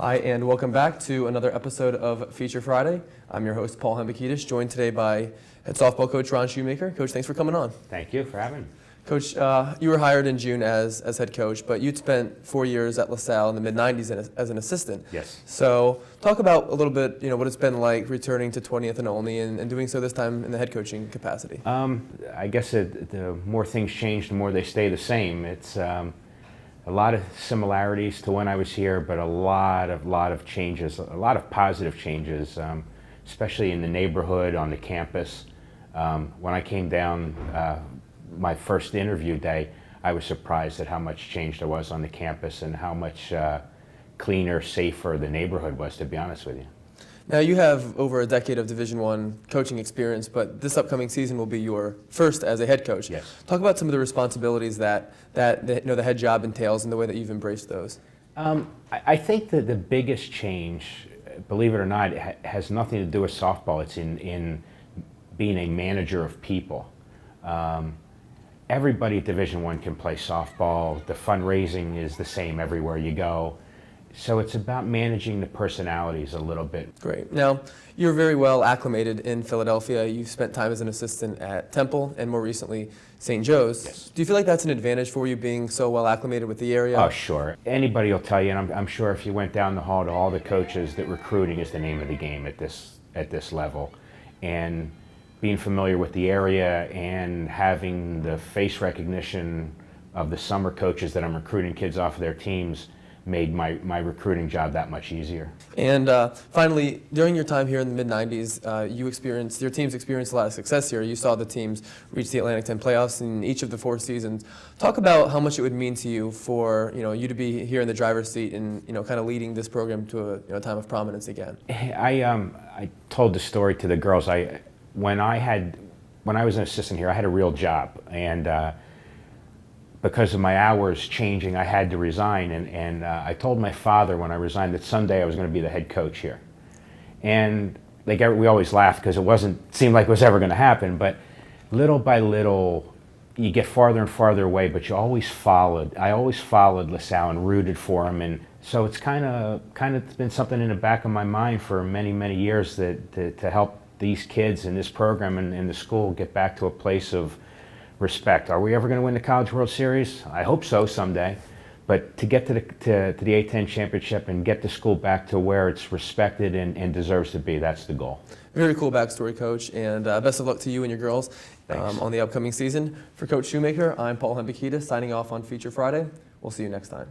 Hi, and welcome back to another episode of Feature Friday. I'm your host, Paul Hembekides, joined today by head softball coach Ron Shoemaker. Coach, thanks for coming on. Thank you for having me. Coach, you were hired in June as head coach, but you'd spent 4 years at Salle in the mid-'90s as an assistant. Yes. So talk about a little bit, what it's been like returning to 20th and only and doing so this time in the head coaching capacity. I guess the more things change, the more they stay the same. It's a lot of similarities to when I was here, but a lot of changes, a lot of positive changes, especially in the neighborhood, on the campus. When I came down my first interview day, I was surprised at how much change there was on the campus and how much cleaner, safer the neighborhood was, to be honest with you. Now, you have over a decade of Division I coaching experience, but this upcoming season will be your first as a head coach. Yes. Talk about some of the responsibilities that the head job entails and the way that you've embraced those. I think that the biggest change, believe it or not, has nothing to do with softball. It's in being a manager of people. Everybody at Division I can play softball. The fundraising is the same everywhere you go. So it's about managing the personalities a little bit. Great. Now, you're very well acclimated in Philadelphia. You've spent time as an assistant at Temple and more recently St. Joe's. Yes. Do you feel like that's an advantage for you being so well acclimated with the area? Oh, sure. Anybody will tell you, and I'm sure if you went down the hall to all the coaches, that recruiting is the name of the game at this level. And being familiar with the area and having the face recognition of the summer coaches that I'm recruiting kids off of their teams made my recruiting job that much easier. And finally, during your time here in the mid-'90s, your teams experienced a lot of success here. You saw the teams reach the Atlantic 10 playoffs in each of the 4 seasons. Talk about how much it would mean to you for you to be here in the driver's seat and kind of leading this program to a time of prominence again. I told the story to the girls. When I was an assistant here, I had a real job, and because of my hours changing, I had to resign, and I told my father when I resigned that someday I was going to be the head coach here. And we always laughed because it seemed like it was ever going to happen, but little by little, you get farther and farther away, but I always followed LaSalle and rooted for him, and so it's kind of been something in the back of my mind for many, many years to help these kids in this program and the school get back to a place of respect. Are we ever going to win the College World Series? I hope so someday. But to get to the A-10 championship and get the school back to where it's respected and deserves to be, that's the goal. Very cool backstory, Coach, and best of luck to you and your girls on the upcoming season. For Coach Shoemaker, I'm Paul Hembekides signing off on Feature Friday. We'll see you next time.